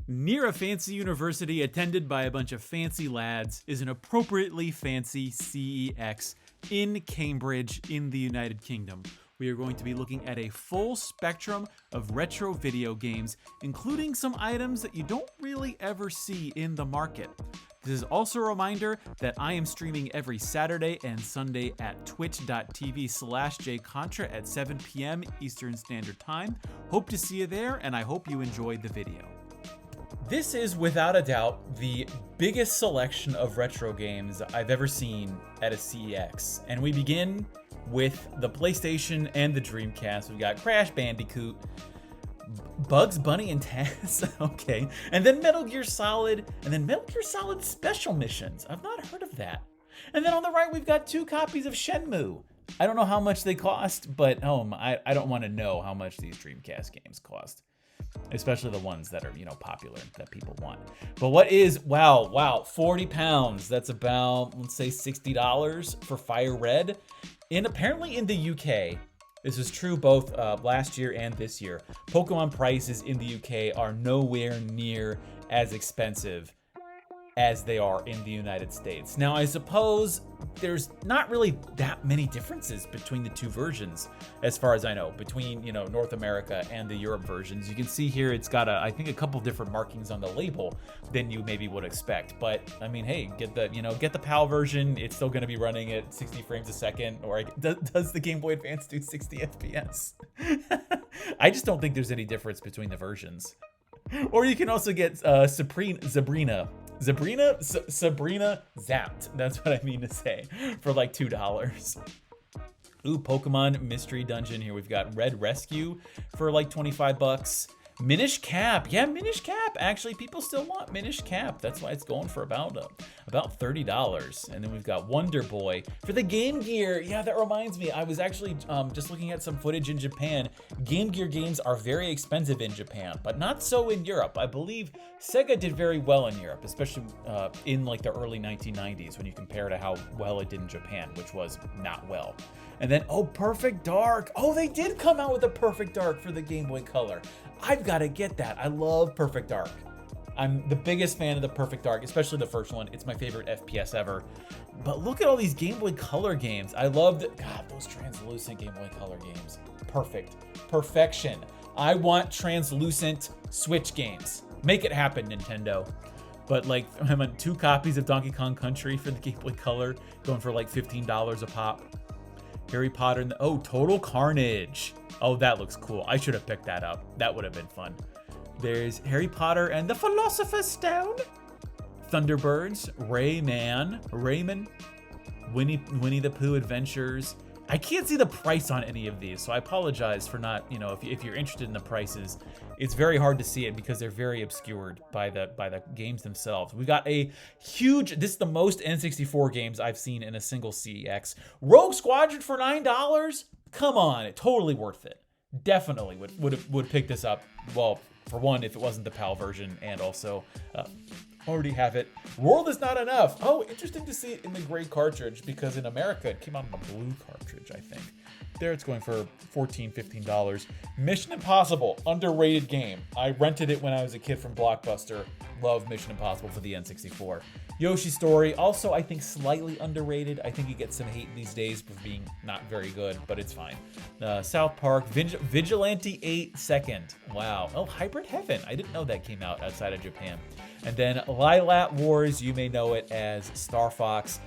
Near a fancy university attended by a bunch of fancy lads is an appropriately fancy CEX in Cambridge in the United Kingdom. We are going to be looking at a full spectrum of retro video games, including some items that you don't really ever see in the market. This is also a reminder that I am streaming every Saturday and Sunday at twitch.tv/jcontra at 7 p.m. Eastern Standard Time. Hope to see you there, and I hope you enjoyed the video. This is without a doubt the biggest selection of retro games I've ever seen at a CEX. And we begin with the PlayStation and the Dreamcast. We've got Crash Bandicoot, Bugs Bunny and Taz, okay, and then Metal Gear Solid, and then Metal Gear Solid Special Missions. I've not heard of that. And then on the right, we've got 2 copies of Shenmue. I don't know how much they cost, but I don't want to know how much these Dreamcast games cost. Especially the ones that are, popular, that people want. But what is, wow, 40 pounds. That's about, let's say, $60 for Fire Red. And apparently in the UK, this is true both last year and this year, Pokemon prices in the UK are nowhere near as expensive as they are in the United States. Now, I suppose there's not really that many differences between the two versions, as far as I know, between, North America and the Europe versions. You can see here it's got, I think, a couple different markings on the label than you maybe would expect. But, I mean, hey, get the PAL version. It's still going to be running at 60 frames a second. Or does the Game Boy Advance do 60 FPS? I just don't think there's any difference between the versions. Or you can also get Sabrina Zapped. That's what I mean to say, for like $2. Ooh, Pokemon Mystery Dungeon. Here we've got Red Rescue for like $25. Minish Cap. Yeah, Minish Cap. Actually, people still want Minish Cap. That's why it's going for about $30. And then we've got Wonder Boy for the Game Gear. Yeah, that reminds me. I was actually just looking at some footage in Japan. Game Gear games are very expensive in Japan, but not so in Europe. I believe Sega did very well in Europe, especially in like the early 1990s when you compare to how well it did in Japan, which was not well. And then, Perfect Dark. Oh, they did come out with a Perfect Dark for the Game Boy Color. I've got to get that. I love Perfect Dark. I'm the biggest fan of the Perfect Dark, especially the first one. It's my favorite FPS ever. But look at all these Game Boy Color games. I love those translucent Game Boy Color games. Perfection. I want translucent Switch games. Make it happen, Nintendo. But like, I'm on 2 copies of Donkey Kong Country for the Game Boy Color, going for like $15 a pop. Harry Potter and Total Carnage. Oh, that looks cool. I should have picked that up. That would have been fun. There's Harry Potter and the Philosopher's Stone. Thunderbirds, Rayman, Winnie the Pooh Adventures. I can't see the price on any of these, so I apologize for not, if you're interested in the prices, it's very hard to see it because they're very obscured by the games themselves. We got a huge, this is the most N64 games I've seen in a single CEX. Rogue Squadron for $9? Come on, totally worth it. Definitely would pick this up. Well, for one, if it wasn't the PAL version, and also already have it. World is Not Enough. Oh, interesting to see it in the gray cartridge because in America it came out in the blue cartridge, I think. There it's going for $14, $15. Mission Impossible, underrated game. I rented it when I was a kid from Blockbuster. Love Mission Impossible for the N64. Yoshi's Story, also I think slightly underrated. I think it gets some hate these days for being not very good, but it's fine. South Park, Vigilante 8 Second. Wow. Oh, Hybrid Heaven. I didn't know that came out outside of Japan. And then Lilat Wars, you may know it as Star Fox.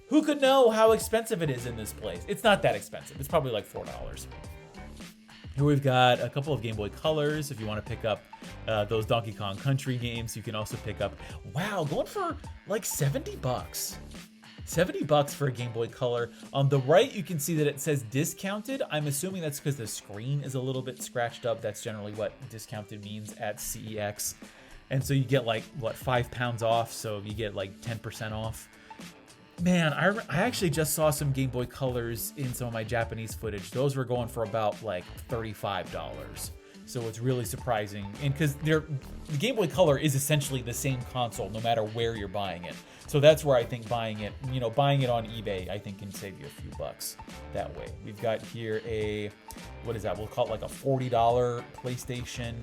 Who could know how expensive it is in this place? It's not that expensive. It's probably like $4. Here we've got a couple of Game Boy Colors. If you want to pick up those Donkey Kong Country games, you can also pick up, wow, going for like $70. $70 for a Game Boy Color. On the right, you can see that it says discounted. I'm assuming that's because the screen is a little bit scratched up. That's generally what discounted means at CEX. And so you get like, 5 pounds off. So you get like 10% off. Man, I actually just saw some Game Boy Colors in some of my Japanese footage. Those were going for about like $35. So it's really surprising. And because the Game Boy Color is essentially the same console no matter where you're buying it. So that's where I think buying it on eBay, I think can save you a few bucks that way. We've got here a, what is that? We'll call it like a $40 PlayStation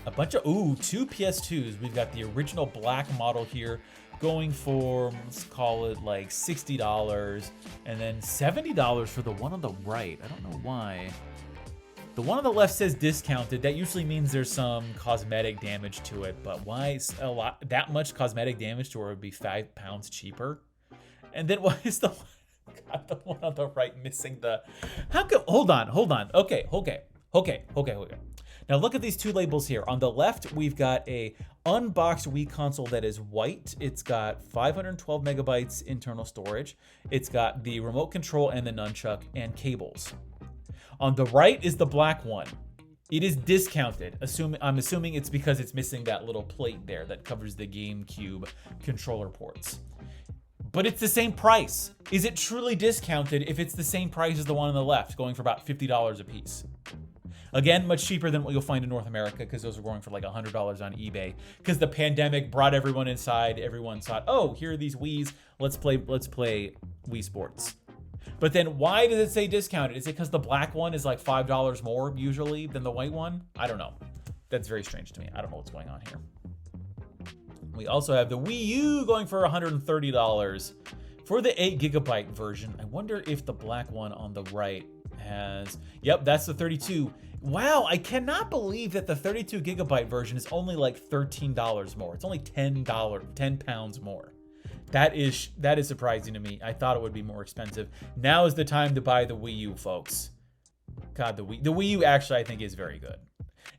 A bunch of, ooh, 2 PS2s. We've got the original black model here going for, let's call it like $60, and then $70 for the one on the right. I don't know why. The one on the left says discounted. That usually means there's some cosmetic damage to it, but why that much cosmetic damage to it would be £5 cheaper? And then why is the one on the right missing the, how come, hold on. Okay. Now look at these two labels here. On the left, we've got a unboxed Wii console that is white. It's got 512 megabytes internal storage. It's got the remote control and the nunchuck and cables. On the right is the black one. It is discounted. I'm assuming it's because it's missing that little plate there that covers the GameCube controller ports. But it's the same price. Is it truly discounted if it's the same price as the one on the left, going for about $50 a piece? Again, much cheaper than what you'll find in North America, because those are going for like $100 on eBay. Because the pandemic brought everyone inside. Everyone thought, oh, here are these Wiis. Let's play Wii Sports. But then why does it say discounted? Is it because the black one is like $5 more usually than the white one? I don't know. That's very strange to me. I don't know what's going on here. We also have the Wii U going for $130 for the 8GB version. I wonder if the black one on the right has, yep, that's the 32. Wow, I cannot believe that the 32GB version is only like $13 more. It's only £10 more. That is surprising to me. I thought it would be more expensive. Now is the time to buy the Wii U, folks. God, the Wii U actually I think is very good.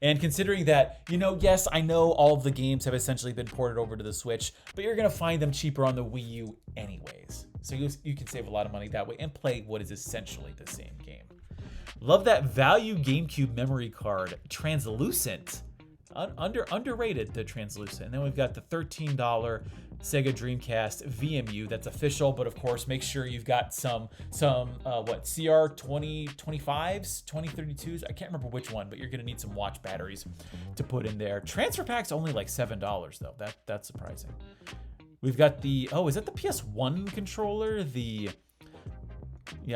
And considering that, yes, I know all of the games have essentially been ported over to the Switch, but you're going to find them cheaper on the Wii U anyways. So you can save a lot of money that way and play what is essentially the same game. Love that value GameCube memory card, translucent. Underrated, the translucent. And then we've got the $13 Sega Dreamcast VMU that's official, but of course make sure you've got some CR 2025s, 2032s. I can't remember which one, but you're gonna need some watch batteries to put in there. Transfer pack's only like $7 though. That's surprising. We've got the, is that the PS1 controller?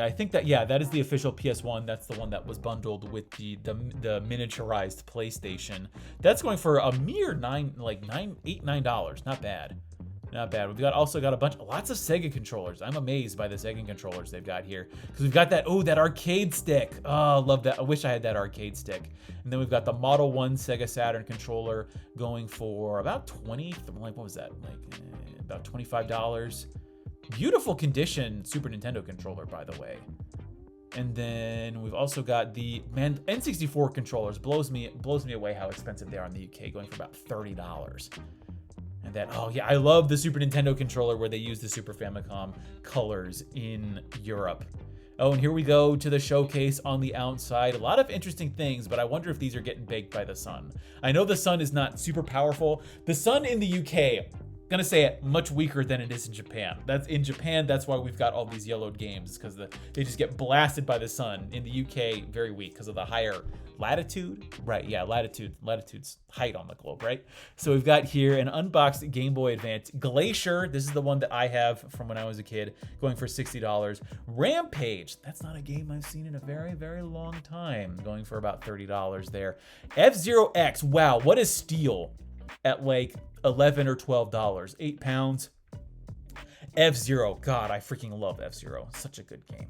I think that is the official PS1. That's the one that was bundled with the miniaturized PlayStation. That's going for a mere $9. Not bad. Not bad. We've also got lots of Sega controllers. I'm amazed by the Sega controllers they've got here. Because we've got that arcade stick. Oh, love that. I wish I had that arcade stick. And then we've got the Model 1 Sega Saturn controller going for about about $25. Beautiful condition Super Nintendo controller, by the way. And then we've also got the N64 controllers. Blows me away how expensive they are in the UK, going for about $30. And then, I love the Super Nintendo controller where they use the Super Famicom colors in Europe. Oh, and here we go to the showcase on the outside. A lot of interesting things, but I wonder if these are getting baked by the sun. I know the sun is not super powerful. The sun in the UK, gonna say it, much weaker than it is in Japan. That's why we've got all these yellowed games, because they just get blasted by the sun. In the UK, very weak because of the higher latitude. Right, yeah, latitude's height on the globe, right? So we've got here an unboxed Game Boy Advance Glacier. This is the one that I have from when I was a kid, going for $60. Rampage, that's not a game I've seen in a very, very long time, going for about $30 there. F-Zero X, wow, what a steal at like $11 or $12, 8 pounds. F-Zero, God, I freaking love F-Zero. Such a good game.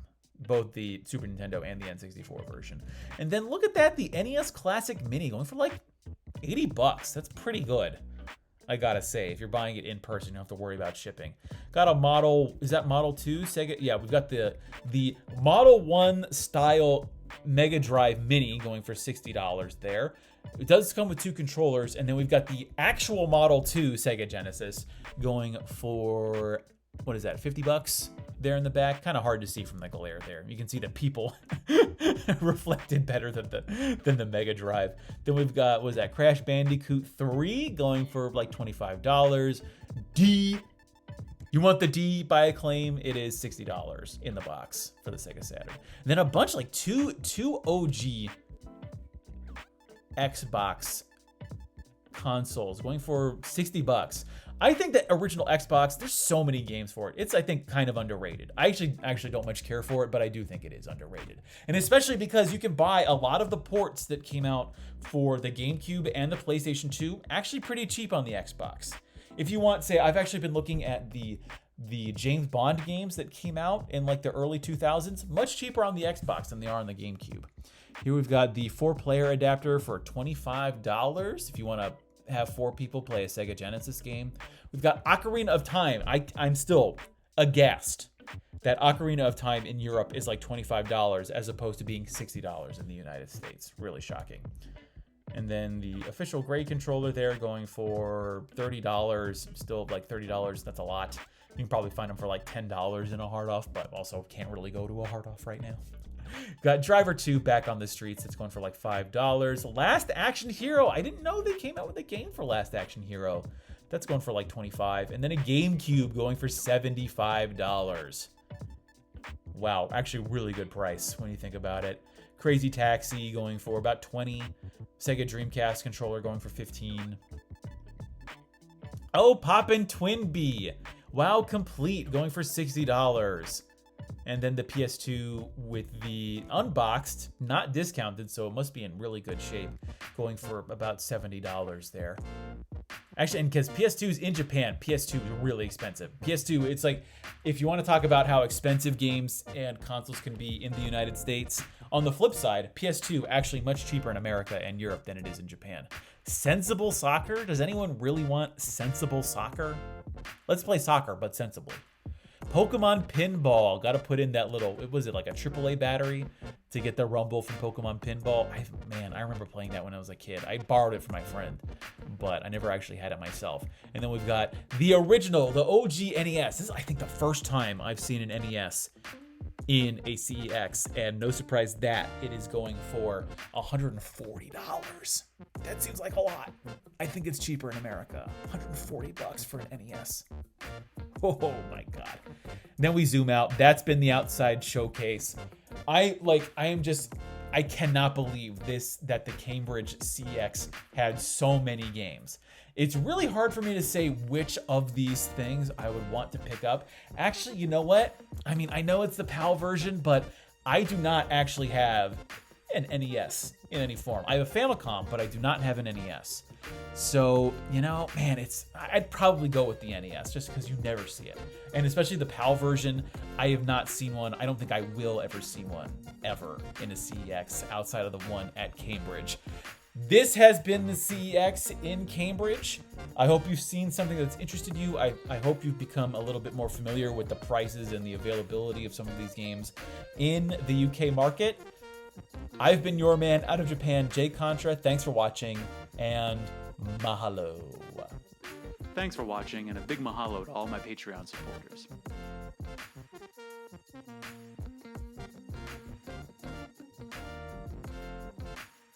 Both the Super Nintendo and the N64 version. And then look at that, the NES Classic Mini going for like $80. That's pretty good, I gotta say. If you're buying it in person, you don't have to worry about shipping. Got a model, is that Model 2 Sega? Yeah, we've got the Model 1 style Mega Drive Mini going for $60 there. It does come with 2 controllers, and then we've got the actual Model 2 Sega Genesis going for, what is that, $50 there in the back? Kind of hard to see from the glare there. You can see the people reflected better than the Mega Drive. Then we've got, what is that, Crash Bandicoot 3 going for like $25. D, you want the D by Acclaim? It is $60 in the box for the Sega Saturn. And then a bunch, like two OG Xbox consoles, going for $60. I think that original Xbox, there's so many games for it. It's, I think, kind of underrated. I actually don't much care for it, but I do think it is underrated. And especially because you can buy a lot of the ports that came out for the GameCube and the PlayStation 2 actually pretty cheap on the Xbox. If you want, say, I've actually been looking at the James Bond games that came out in like the early 2000s, much cheaper on the Xbox than they are on the GameCube. Here we've got the 4-player adapter for $25 if you want to have 4 people play a Sega Genesis game. We've got Ocarina of Time. I'm still aghast that Ocarina of Time in Europe is like $25 as opposed to being $60 in the United States. Really shocking. And then the official Gray controller there going for $30. Still like $30, that's a lot. You can probably find them for like $10 in a hard off, but also can't really go to a hard off right now. Got Driver 2 back on the streets. It's going for like $5. Last Action Hero. I didn't know they came out with a game for Last Action Hero. That's going for like $25. And then a GameCube going for $75. Wow, actually really good price when you think about it. Crazy Taxi going for about $20. Sega Dreamcast controller going for $15. Oh, Poppin' Twinbee. WoW Complete going for $60. And then the PS2 with the unboxed, not discounted, so it must be in really good shape, going for about $70 there. Actually, and because PS2's in Japan, PS2 is really expensive. PS2, it's like, if you want to talk about how expensive games and consoles can be in the United States, on the flip side, PS2 actually much cheaper in America and Europe than it is in Japan. Sensible soccer? Does anyone really want sensible soccer? Let's play soccer, but sensibly. Pokemon Pinball. Got to put in that little, was it like a AAA battery to get the rumble from Pokemon Pinball? I remember playing that when I was a kid. I borrowed it from my friend, but I never actually had it myself. And then we've got the original, the OG NES. This is, I think, the first time I've seen an NES in a CEX, and no surprise that it is going for $140. That seems like a lot. I think it's cheaper in America. $140 for an NES. Oh my god. Then we zoom out. That's been the outside showcase. I cannot believe that the Cambridge CEX had so many games. It's really hard for me to say which of these things I would want to pick up. Actually, you know what? I mean, I know it's the PAL version, but I do not actually have an NES in any form. I have a Famicom, but I do not have an NES. So, man, I'd probably go with the NES just because you never see it. And especially the PAL version, I have not seen one. I don't think I will ever see one ever in a CEX outside of the one at Cambridge. This has been the CEX in Cambridge. I hope you've seen something that's interested you. I hope you've become a little bit more familiar with the prices and the availability of some of these games in the UK market. I've been your man out of Japan, Jay Contra. Thanks for watching, and mahalo. Thanks for watching, and a big mahalo to all my Patreon supporters.